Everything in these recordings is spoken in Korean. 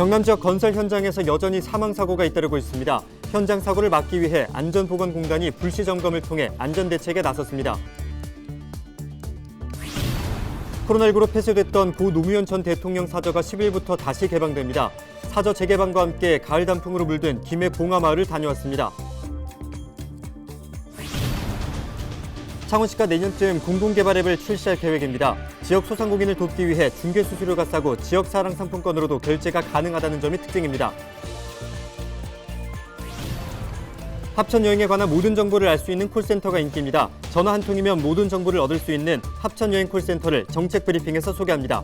경남 지역 건설 현장에서 여전히 사망사고가 잇따르고 있습니다. 현장 사고를 막기 위해 안전보건공단이 불시 점검을 통해 안전대책에 나섰습니다. 코로나19로 폐쇄됐던 고 노무현 전 대통령 사저가 10일부터 다시 개방됩니다. 사저 재개방과 함께 가을 단풍으로 물든 김해 봉화마을을 다녀왔습니다. 창원시가 내년쯤 공공개발 앱을 출시할 계획입니다. 지역 소상공인을 돕기 위해 중개수수료가 싸고 지역사랑 상품권으로도 결제가 가능하다는 점이 특징입니다. 합천 여행에 관한 모든 정보를 알 수 있는 콜센터가 인기입니다. 전화 한 통이면 모든 정보를 얻을 수 있는 합천 여행 콜센터를 정책 브리핑에서 소개합니다.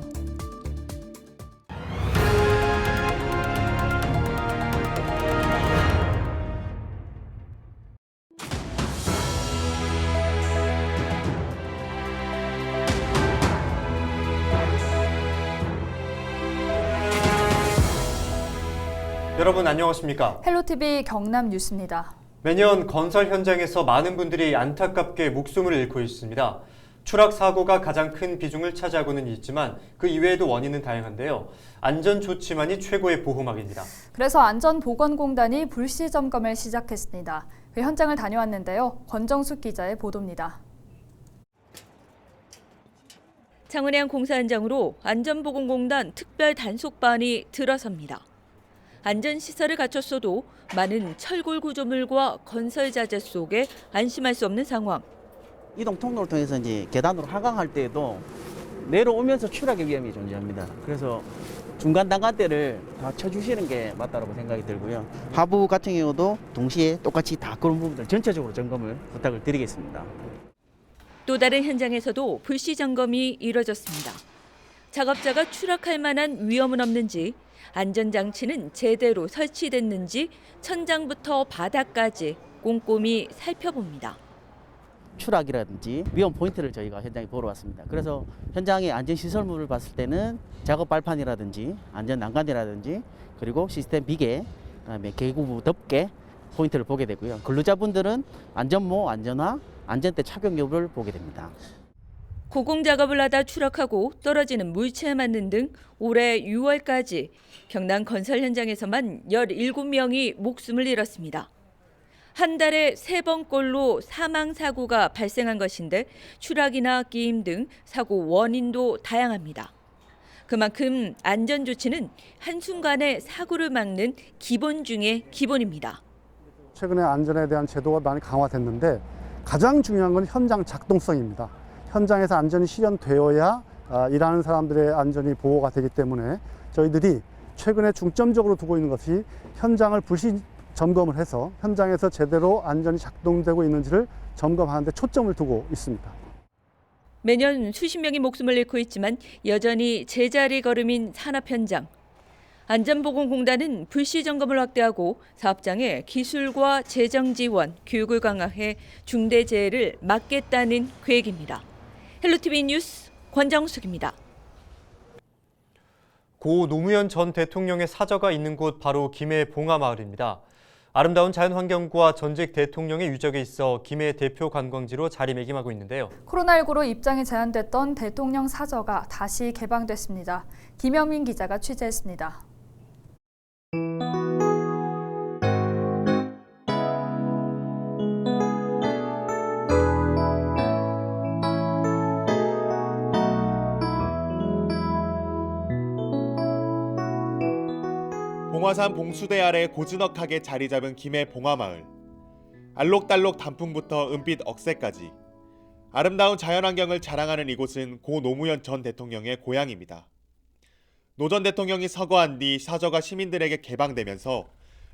여러분 안녕하십니까? 헬로티비 경남 뉴스입니다. 매년 건설 현장에서 많은 분들이 안타깝게 목숨을 잃고 있습니다. 추락 사고가 가장 큰 비중을 차지하고는 있지만 그 이외에도 원인은 다양한데요. 안전 조치만이 최고의 보호막입니다. 그래서 안전보건공단이 불시 점검을 시작했습니다. 그 현장을 다녀왔는데요. 권정숙 기자의 보도입니다. 창원의 한 공사 현장으로 안전보건공단 특별 단속반이 들어섭니다. 안전시설을 갖췄어도 많은 철골 구조물과 건설 자재 속에 안심할 수 없는 상황. 이동 통로를 통해서 이제 계단으로 하강할 때에도 내려오면서 추락의 위험이 존재합니다. 그래서 중간 단간대를 다 쳐주시는 게 맞다고 생각이 들고요. 하부 같은 경우도 동시에 똑같이 다 그런 부분들 전체적으로 점검을 부탁을 드리겠습니다. 또 다른 현장에서도 불시 점검이 이뤄졌습니다. 작업자가 추락할 만한 위험은 없는지, 안전장치는 제대로 설치됐는지 천장부터 바닥까지 꼼꼼히 살펴봅니다. 추락이라든지 위험 포인트를 저희가 현장에 보러 왔습니다. 그래서 현장의 안전시설물을 봤을 때는 작업 발판이라든지 안전 난간이라든지 그리고 시스템 비계, 그다음에 계구부 덮개 포인트를 보게 되고요. 근로자분들은 안전모, 안전화, 안전대 착용 여부를 보게 됩니다. 고공 작업을 하다 추락하고 떨어지는 물체에 맞는 등 올해 6월까지 경남 건설 현장에서만 17명이 목숨을 잃었습니다. 한 달에 3번꼴로 사망 사고가 발생한 것인데 추락이나 끼임 등 사고 원인도 다양합니다. 그만큼 안전 조치는 한순간의 사고를 막는 기본 중의 기본입니다. 최근에 안전에 대한 제도가 많이 강화됐는데 가장 중요한 건 현장 작동성입니다. 현장에서 안전이 실현되어야 일하는 사람들의 안전이 보호가 되기 때문에 저희들이 최근에 중점적으로 두고 있는 것이 현장을 불시 점검을 해서 현장에서 제대로 안전이 작동되고 있는지를 점검하는 데 초점을 두고 있습니다. 매년 수십 명이 목숨을 잃고 있지만 여전히 제자리 걸음인 산업 현장. 안전보건공단은 불시 점검을 확대하고 사업장에 기술과 재정 지원, 교육을 강화해 중대재해를 막겠다는 계획입니다. 헬로티비 뉴스 권정숙입니다. 고 노무현 전 대통령의 사저가 있는 곳 바로 김해 봉화마을입니다. 아름다운 자연환경과 전직 대통령의 유적이 있어 김해 대표 관광지로 자리매김하고 있는데요. 코로나19로 입장이 제한됐던 대통령 사저가 다시 개방됐습니다. 김영민 기자가 취재했습니다. 봉화산 봉수대 아래 고즈넉하게 자리 잡은 김해 봉화마을. 알록달록 단풍부터 은빛 억새까지 아름다운 자연환경을 자랑하는 이곳은 고 노무현 전 대통령의 고향입니다. 노 전 대통령이 서거한 뒤 사저가 시민들에게 개방되면서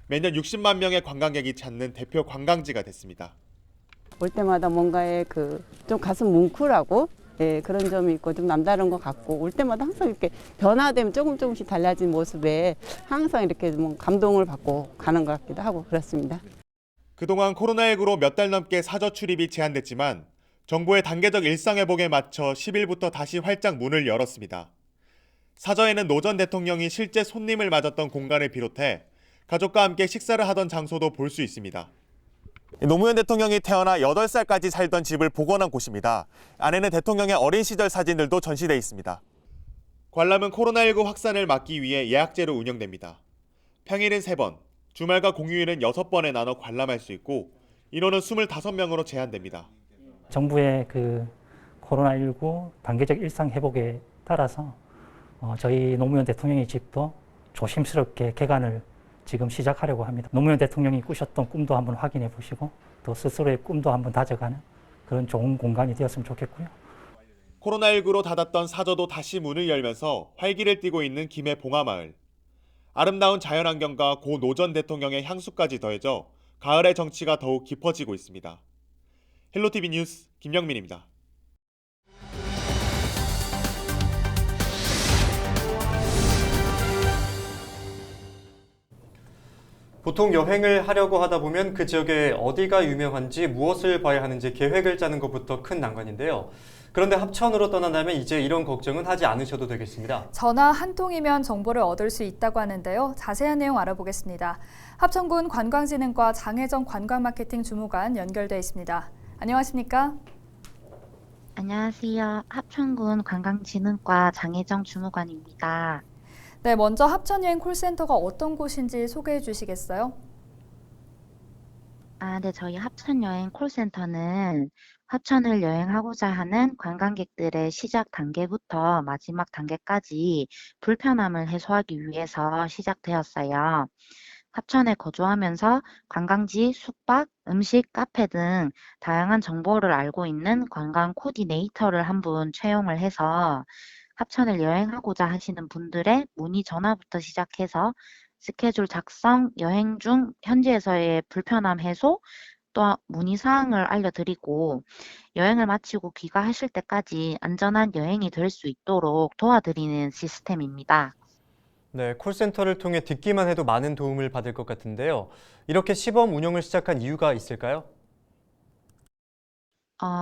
매년 60만 명의 관광객이 찾는 대표 관광지가 됐습니다. 올 때마다 뭔가에 좀 가슴 뭉클하고 그런 점이 있고 좀 남다른 것 같고 올 때마다 항상 이렇게 변화되면 조금씩 달라진 모습에 항상 이렇게 뭐 감동을 받고 가는 것 같기도 하고 그렇습니다. 그동안 코로나19로 몇 달 넘게 사저 출입이 제한됐지만 정부의 단계적 일상회복에 맞춰 10일부터 다시 활짝 문을 열었습니다. 사저에는 노 전 대통령이 실제 손님을 맞았던 공간을 비롯해 가족과 함께 식사를 하던 장소도 볼 수 있습니다. 노무현 대통령이 태어나 8살까지 살던 집을 복원한 곳입니다. 안에는 대통령의 어린 시절 사진들도 전시돼 있습니다. 관람은 코로나19 확산을 막기 위해 예약제로 운영됩니다. 평일은 3번, 주말과 공휴일은 6번에 나눠 관람할 수 있고 인원은 25명으로 제한됩니다. 정부의 그 코로나19 단계적 일상 회복에 따라서 저희 노무현 대통령의 집도 조심스럽게 개관을 지금 시작하려고 합니다. 노무현 대통령이 꾸셨던 꿈도 한번 확인해 보시고 또 스스로의 꿈도 한번 다져가는 그런 좋은 공간이 되었으면 좋겠고요. 코로나19로 닫았던 사저도 다시 문을 열면서 활기를 띠고 있는 김해 봉화마을. 아름다운 자연환경과 고 노 전 대통령의 향수까지 더해져 가을의 정치가 더욱 깊어지고 있습니다. 헬로티비 뉴스 김영민입니다. 보통 여행을 하려고 하다 보면 그 지역에 어디가 유명한지 무엇을 봐야 하는지 계획을 짜는 것부터 큰 난관인데요. 그런데 합천으로 떠난다면 이제 이런 걱정은 하지 않으셔도 되겠습니다. 전화 한 통이면 정보를 얻을 수 있다고 하는데요. 자세한 내용 알아보겠습니다. 합천군 관광진흥과 장혜정 관광마케팅 주무관 연결돼 있습니다. 안녕하십니까? 안녕하세요. 합천군 관광진흥과 장혜정 주무관입니다. 네, 먼저 합천여행 콜센터가 어떤 곳인지 소개해 주시겠어요? 네, 저희 합천여행 콜센터는 합천을 여행하고자 하는 관광객들의 시작 단계부터 마지막 단계까지 불편함을 해소하기 위해서 시작되었어요. 합천에 거주하면서 관광지, 숙박, 음식, 카페 등 다양한 정보를 알고 있는 관광 코디네이터를 한 분 채용을 해서 합천을 여행하고자 하시는 분들의 문의 전화부터 시작해서 스케줄 작성, 여행 중 현지에서의 불편함 해소, 또 문의 사항을 알려드리고 여행을 마치고 귀가하실 때까지 안전한 여행이 될 수 있도록 도와드리는 시스템입니다. 네, 콜센터를 통해 듣기만 해도 많은 도움을 받을 것 같은데요. 이렇게 시범 운영을 시작한 이유가 있을까요?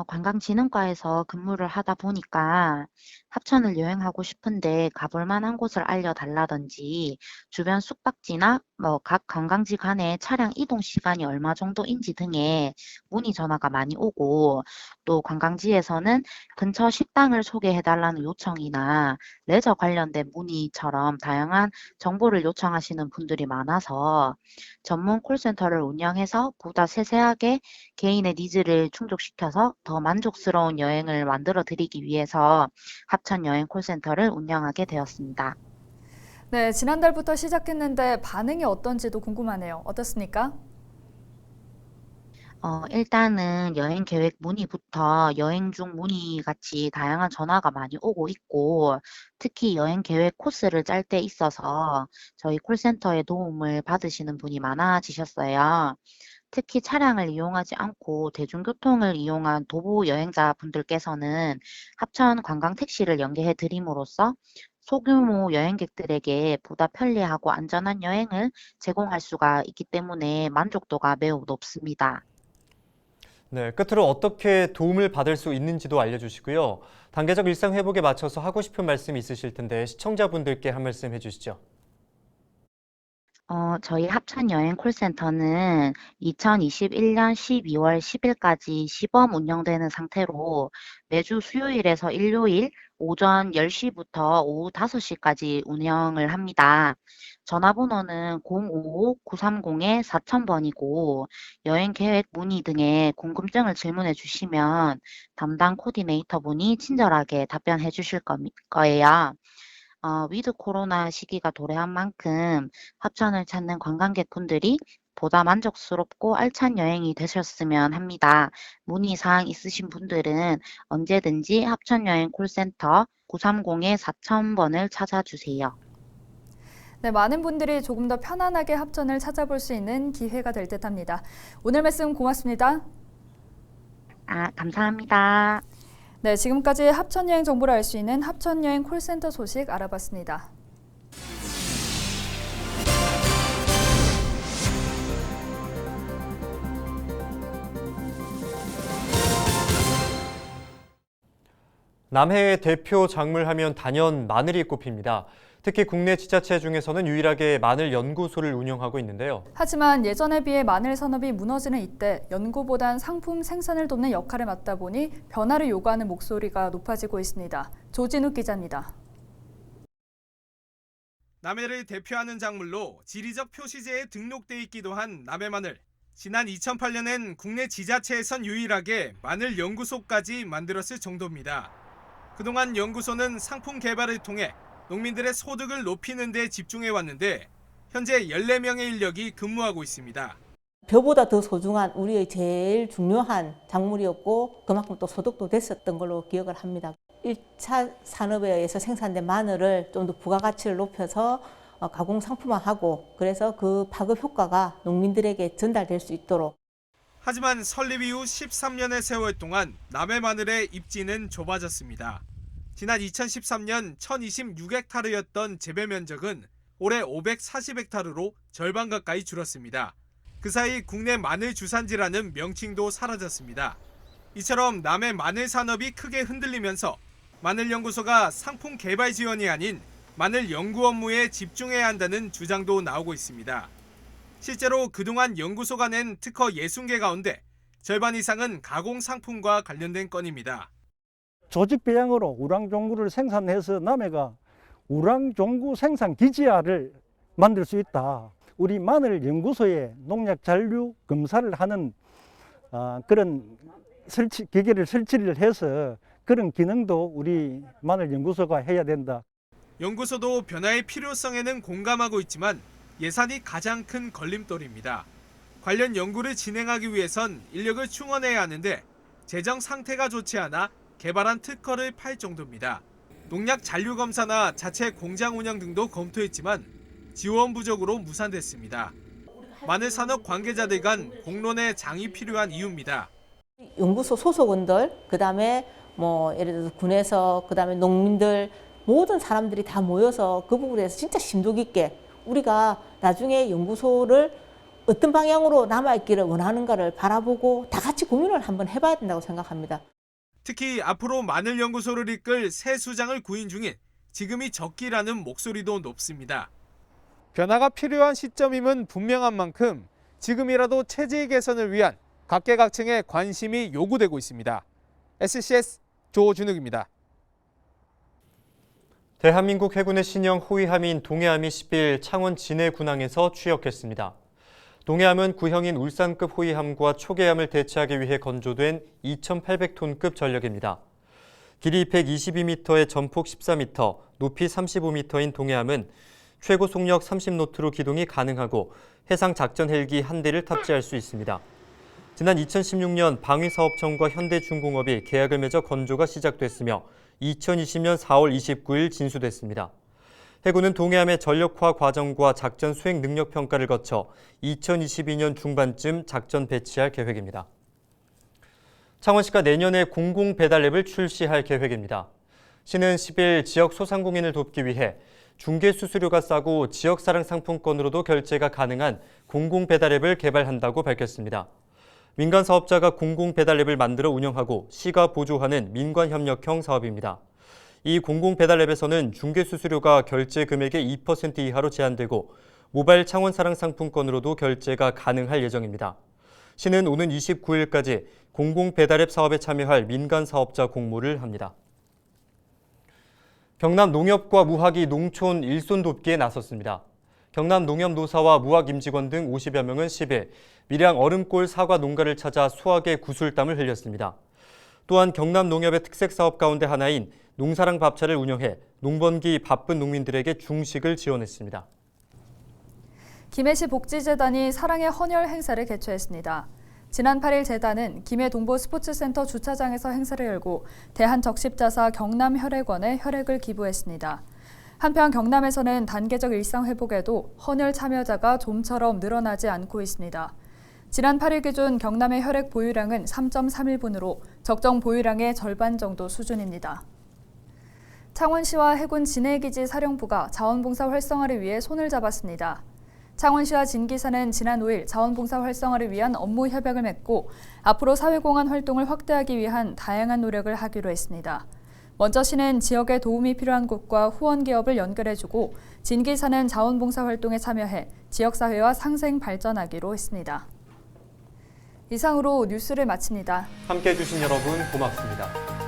관광진흥과에서 근무를 하다 보니까 합천을 여행하고 싶은데 가볼 만한 곳을 알려달라든지 주변 숙박지나 각 관광지 간의 차량 이동 시간이 얼마 정도인지 등의 문의 전화가 많이 오고 또 관광지에서는 근처 식당을 소개해달라는 요청이나 레저 관련된 문의처럼 다양한 정보를 요청하시는 분들이 많아서 전문 콜센터를 운영해서 보다 세세하게 개인의 니즈를 충족시켜서 더 만족스러운 여행을 만들어 드리기 위해서 합천 여행 콜센터를 운영하게 되었습니다. 네, 지난달부터 시작했는데 반응이 어떤지도 궁금하네요. 어떻습니까? 일단은 여행 계획 문의부터 여행 중 문의 같이 다양한 전화가 많이 오고 있고, 특히 여행 계획 코스를 짤 때 있어서 저희 콜센터의 도움을 받으시는 분이 많아지셨어요. 특히 차량을 이용하지 않고 대중교통을 이용한 도보 여행자분들께서는 합천 관광 택시를 연계해 드림으로써 소규모 여행객들에게 보다 편리하고 안전한 여행을 제공할 수가 있기 때문에 만족도가 매우 높습니다. 네, 끝으로 어떻게 도움을 받을 수 있는지도 알려주시고요. 단계적 일상 회복에 맞춰서 하고 싶은 말씀이 있으실 텐데 시청자분들께 한 말씀 해주시죠. 저희 합천여행 콜센터는 2021년 12월 10일까지 시범 운영되는 상태로 매주 수요일에서 일요일 오전 10시부터 오후 5시까지 운영을 합니다. 전화번호는 055-930-4000번이고 여행 계획 문의 등의 궁금증을 질문해 주시면 담당 코디네이터 분이 친절하게 답변해 주실 거예요. 위드 코로나 시기가 도래한 만큼 합천을 찾는 관광객분들이 보다 만족스럽고 알찬 여행이 되셨으면 합니다. 문의사항 있으신 분들은 언제든지 합천여행 콜센터 930-4000번을 찾아주세요. 네, 많은 분들이 조금 더 편안하게 합천을 찾아볼 수 있는 기회가 될 듯합니다. 오늘 말씀 고맙습니다. 감사합니다. 네, 지금까지 합천여행 정보를 알 수 있는 합천여행 콜센터 소식 알아봤습니다. 남해의 대표 작물하면 단연 마늘이 꼽힙니다. 특히 국내 지자체 중에서는 유일하게 마늘 연구소를 운영하고 있는데요. 하지만 예전에 비해 마늘 산업이 무너지는 이때 연구보단 상품 생산을 돕는 역할을 맡다 보니 변화를 요구하는 목소리가 높아지고 있습니다. 조진욱 기자입니다. 남해를 대표하는 작물로 지리적 표시제에 등록돼 있기도 한 남해 마늘. 지난 2008년엔 국내 지자체에선 유일하게 마늘 연구소까지 만들었을 정도입니다. 그동안 연구소는 상품 개발을 통해 농민들의 소득을 높이는 데 집중해 왔는데 현재 14명의 인력이 근무하고 있습니다. 벼보다 더 소중한 우리의 제일 중요한 작물이었고 그만큼 또 소득도 됐었던 걸로 기억을 합니다. 1차 산업에 의해서 생산된 마늘을 좀 더 부가가치를 높여서 가공 상품화하고 그래서 그 파급 효과가 농민들에게 전달될 수 있도록. 하지만 설립 이후 13년의 세월 동안 남해 마늘의 입지는 좁아졌습니다. 지난 2013년 1026헥타르였던 재배 면적은 올해 540헥타르로 절반 가까이 줄었습니다. 그 사이 국내 마늘 주산지라는 명칭도 사라졌습니다. 이처럼 남해 마늘 산업이 크게 흔들리면서 마늘연구소가 상품 개발 지원이 아닌 마늘 연구 업무에 집중해야 한다는 주장도 나오고 있습니다. 실제로 그동안 연구소가 낸 특허 60개 가운데 절반 이상은 가공 상품과 관련된 건입니다. 조직 배양으로 우량종구를 생산해서 남해가 우량종구 생산 기지화를 만들 수 있다. 우리 마늘 연구소에 농약 잔류 검사를 하는 그런 기계를 설치를 해서 그런 기능도 우리 마늘 연구소가 해야 된다. 연구소도 변화의 필요성에는 공감하고 있지만 예산이 가장 큰 걸림돌입니다. 관련 연구를 진행하기 위해선 인력을 충원해야 하는데 재정 상태가 좋지 않아 개발한 특허를 팔 정도입니다. 농약 잔류 검사나 자체 공장 운영 등도 검토했지만 지원 부족으로 무산됐습니다. 마늘 산업 관계자들 간 공론의 장이 필요한 이유입니다. 연구소 소속원들, 그다음에 예를 들어서 군에서, 그다음에 농민들, 모든 사람들이 다 모여서 그 부분에 대해서 진짜 심도 깊게 우리가 나중에 연구소를 어떤 방향으로 남아있기를 원하는가를 바라보고 다 같이 고민을 한번 해봐야 된다고 생각합니다. 특히 앞으로 마늘 연구소를 이끌 새 수장을 구인 중인 지금이 적기라는 목소리도 높습니다. 변화가 필요한 시점임은 분명한 만큼 지금이라도 체질 개선을 위한 각계각층의 관심이 요구되고 있습니다. SCS 조준욱입니다. 대한민국 해군의 신형 호위함인 동해함이 10일 창원 진해군항에서 취역했습니다. 동해함은 구형인 울산급 호위함과 초계함을 대체하기 위해 건조된 2,800톤급 전력입니다. 길이 122m에 전폭 14m, 높이 35m인 동해함은 최고 속력 30노트로 기동이 가능하고 해상 작전 헬기 한 대를 탑재할 수 있습니다. 지난 2016년 방위사업청과 현대중공업이 계약을 맺어 건조가 시작됐으며 2020년 4월 29일 진수됐습니다. 해군은 동해함의 전력화 과정과 작전 수행 능력 평가를 거쳐 2022년 중반쯤 작전 배치할 계획입니다. 창원시가 내년에 공공 배달 앱을 출시할 계획입니다. 시는 10일 지역 소상공인을 돕기 위해 중개 수수료가 싸고 지역사랑 상품권으로도 결제가 가능한 공공 배달 앱을 개발한다고 밝혔습니다. 민간 사업자가 공공 배달 앱을 만들어 운영하고 시가 보조하는 민관협력형 사업입니다. 이 공공 배달 앱에서는 중개 수수료가 결제 금액의 2% 이하로 제한되고 모바일 창원사랑 상품권으로도 결제가 가능할 예정입니다. 시는 오는 29일까지 공공 배달 앱 사업에 참여할 민간 사업자 공모를 합니다. 경남 농협과 무학이 농촌 일손 돕기에 나섰습니다. 경남 농협노사와 무학 임직원 등 50여 명은 10일 밀양 얼음골 사과 농가를 찾아 수확에 구슬땀을 흘렸습니다. 또한 경남 농협의 특색 사업 가운데 하나인 농사랑 밥차를 운영해 농번기 바쁜 농민들에게 중식을 지원했습니다. 김해시 복지재단이 사랑의 헌혈 행사를 개최했습니다. 지난 8일 재단은 김해 동보스포츠센터 주차장에서 행사를 열고 대한적십자사 경남혈액원에 혈액을 기부했습니다. 한편 경남에서는 단계적 일상 회복에도 헌혈 참여자가 좀처럼 늘어나지 않고 있습니다. 지난 8일 기준 경남의 혈액 보유량은 3.31분으로 적정 보유량의 절반 정도 수준입니다. 창원시와 해군 진해기지 사령부가 자원봉사 활성화를 위해 손을 잡았습니다. 창원시와 진기사는 지난 5일 자원봉사 활성화를 위한 업무 협약을 맺고 앞으로 사회공헌 활동을 확대하기 위한 다양한 노력을 하기로 했습니다. 먼저 시는 지역에 도움이 필요한 곳과 후원 기업을 연결해주고 진기사는 자원봉사 활동에 참여해 지역사회와 상생 발전하기로 했습니다. 이상으로 뉴스를 마칩니다. 함께해 주신 여러분 고맙습니다.